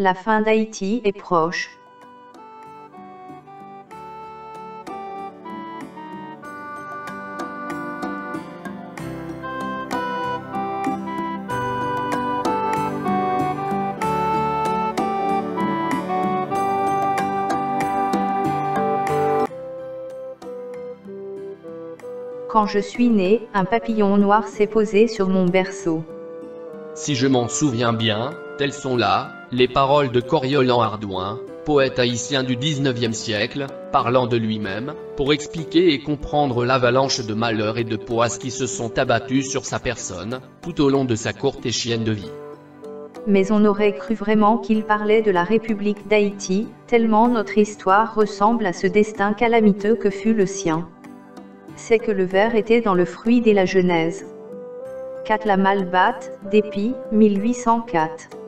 La fin d'Haïti est proche. Quand je suis né, un papillon noir s'est posé sur mon berceau. Si je m'en souviens bien, telles sont là les paroles de Coriolan Ardouin, poète haïtien du XIXe siècle, parlant de lui-même, pour expliquer et comprendre l'avalanche de malheurs et de poisses qui se sont abattus sur sa personne, tout au long de sa courte et chienne de vie. Mais on aurait cru vraiment qu'il parlait de la République d'Haïti, tellement notre histoire ressemble à ce destin calamiteux que fut le sien. C'est que le ver était dans le fruit dès la Genèse. 4 La Malbatte, Dépit, 1804.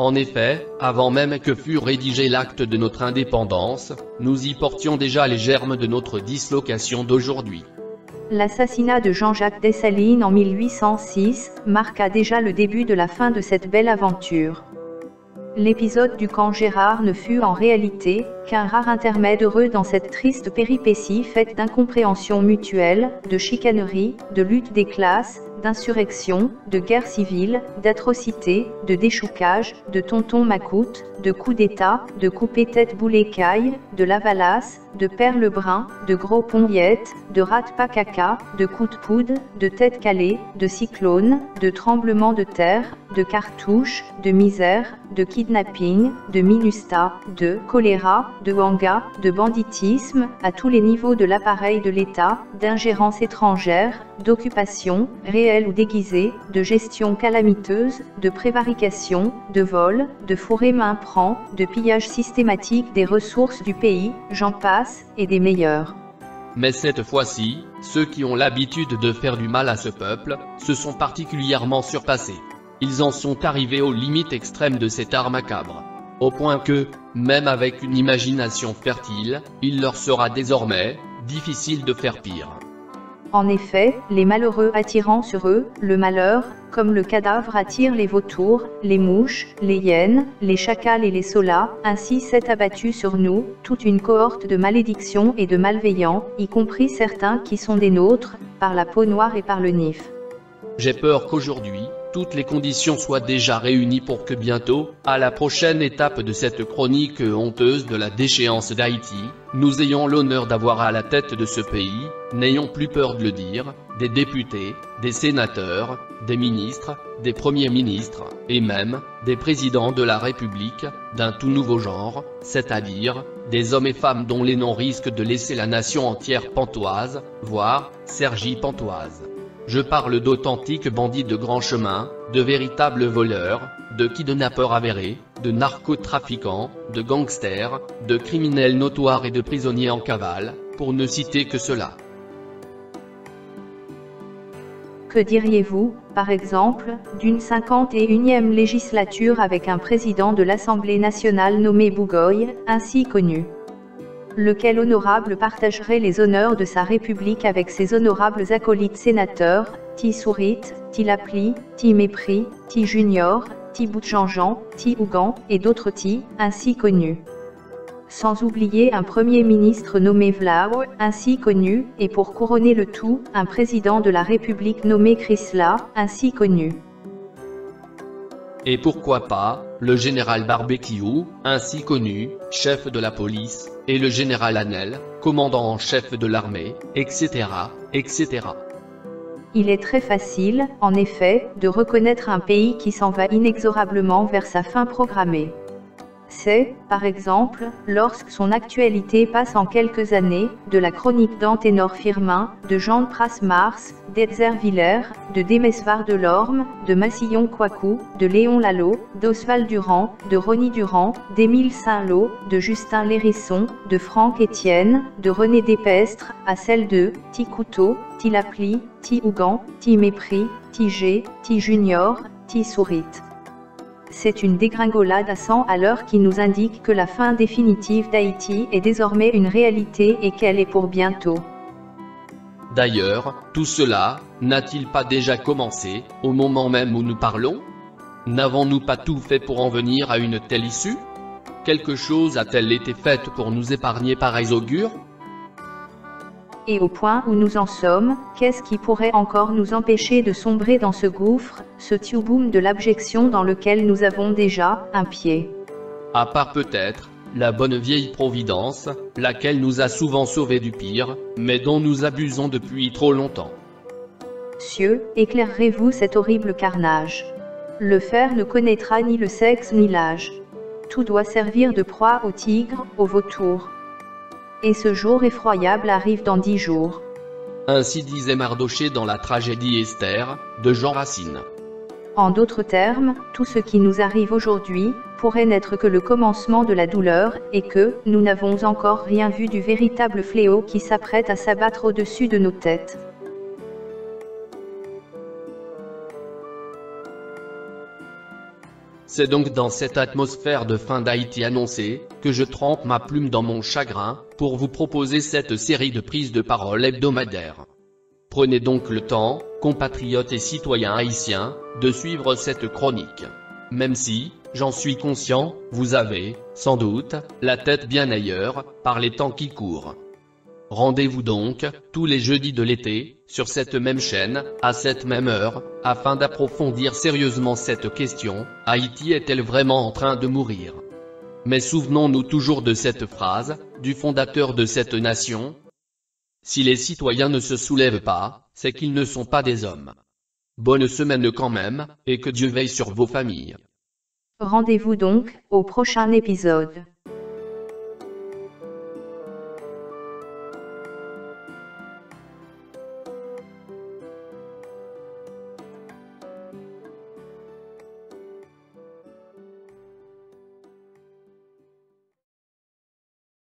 En effet, avant même que fût rédigé l'acte de notre indépendance, nous y portions déjà les germes de notre dislocation d'aujourd'hui. L'assassinat de Jean-Jacques Dessalines en 1806 marqua déjà le début de la fin de cette belle aventure. L'épisode du camp Gérard ne fut en réalité qu'un rare intermède heureux dans cette triste péripétie faite d'incompréhension mutuelle, de chicanerie, de lutte des classes, d'insurrection, de guerre civile, d'atrocités, de déchoucage, de tonton Macoute, de coup d'état, de coupé-tête boulet-caille, de lavalasse, de perle brun, de gros ponguettes, de rate-pacaca, de coup de poudre, de tête calée, de cyclone, de tremblement de terre, de cartouches, de misère, de kidnapping, de minusta, de choléra, de wanga, de banditisme, à tous les niveaux de l'appareil de l'État, d'ingérence étrangère, d'occupation, réelle ou déguisée, de gestion calamiteuse, de prévarication, de vol, de fourré main-prend, de pillage systématique des ressources du pays, j'en passe, et des meilleurs. Mais cette fois-ci, ceux qui ont l'habitude de faire du mal à ce peuple, se sont particulièrement surpassés. Ils en sont arrivés aux limites extrêmes de cet art macabre. Au point que, même avec une imagination fertile, il leur sera désormais difficile de faire pire. En effet, les malheureux attirant sur eux le malheur, comme le cadavre attire les vautours, les mouches, les hyènes, les chacals et les solas, ainsi s'est abattue sur nous toute une cohorte de malédictions et de malveillants, y compris certains qui sont des nôtres, par la peau noire et par le nif. J'ai peur qu'aujourd'hui, toutes les conditions soient déjà réunies pour que bientôt, à la prochaine étape de cette chronique honteuse de la déchéance d'Haïti, nous ayons l'honneur d'avoir à la tête de ce pays, n'ayons plus peur de le dire, des députés, des sénateurs, des ministres, des premiers ministres, et même, des présidents de la République, d'un tout nouveau genre, c'est-à-dire, des hommes et femmes dont les noms risquent de laisser la nation entière pantoise, voire, Sergi-pantoise. Je parle d'authentiques bandits de grand chemin, de véritables voleurs, de kidnappeurs avérés, de narcotrafiquants, de gangsters, de criminels notoires et de prisonniers en cavale, pour ne citer que cela. Que diriez-vous, par exemple, d'une 51e législature avec un président de l'Assemblée nationale nommé Bougoye, ainsi connu, lequel honorable partagerait les honneurs de sa République avec ses honorables acolytes sénateurs, Ti Sourit, Ti Lapli, Ti Mépris, Ti Junior, Ti Boutjean-Jean, Ti Ougan, et d'autres Ti, ainsi connus. Sans oublier un Premier ministre nommé Vlao, ainsi connu, et pour couronner le tout, un président de la République nommé Chrysla, ainsi connu. Et pourquoi pas, le général Barbecue, ainsi connu, chef de la police, et le général Hanel, commandant en chef de l'armée, etc., etc. Il est très facile, en effet, de reconnaître un pays qui s'en va inexorablement vers sa fin programmée. C'est, par exemple, lorsque son actualité passe en quelques années, de la chronique d'Anténor Firmin, de Jean de Pras-Mars, d'Etzerviller, de Demesvar Delorme, de Massillon Coicou, de Léon Lalo, d'Oswald Durand, de Rony Durand, d'Émile Saint-Lô, de Justin Lérisson, de Franck Étienne, de René Despestres, à celle de Ti Couteau, Ti Lapli, Ti Ougan, Ti Mépris, Ti G, Ti Junior, Ti Sourit. C'est une dégringolade à 100 à l'heure qui nous indique que la fin définitive d'Haïti est désormais une réalité et qu'elle est pour bientôt. D'ailleurs, tout cela, n'a-t-il pas déjà commencé, au moment même où nous parlons ? N'avons-nous pas tout fait pour en venir à une telle issue? Quelque chose a-t-elle été faite pour nous épargner pareils augures? Et au point où nous en sommes, qu'est-ce qui pourrait encore nous empêcher de sombrer dans ce gouffre, ce tubum de l'abjection dans lequel nous avons déjà un pied? À part peut-être la bonne vieille Providence, laquelle nous a souvent sauvés du pire, mais dont nous abusons depuis trop longtemps. Cieux, éclairerez-vous cet horrible carnage? Le fer ne connaîtra ni le sexe ni l'âge. Tout doit servir de proie au tigre, au vautour. Et ce jour effroyable arrive dans 10 jours. Ainsi disait Mardochée dans la tragédie Esther, de Jean Racine. En d'autres termes, tout ce qui nous arrive aujourd'hui, pourrait n'être que le commencement de la douleur, et que, nous n'avons encore rien vu du véritable fléau qui s'apprête à s'abattre au-dessus de nos têtes. C'est donc dans cette atmosphère de fin d'Haïti annoncée, que je trempe ma plume dans mon chagrin, pour vous proposer cette série de prises de parole hebdomadaires. Prenez donc le temps, compatriotes et citoyens haïtiens, de suivre cette chronique. Même si, j'en suis conscient, vous avez, sans doute, la tête bien ailleurs, par les temps qui courent. Rendez-vous donc, tous les jeudis de l'été, sur cette même chaîne, à cette même heure, afin d'approfondir sérieusement cette question, Haïti est-elle vraiment en train de mourir? Mais souvenons-nous toujours de cette phrase, du fondateur de cette nation. Si les citoyens ne se soulèvent pas, c'est qu'ils ne sont pas des hommes. Bonne semaine quand même, et que Dieu veille sur vos familles. Rendez-vous donc, au prochain épisode.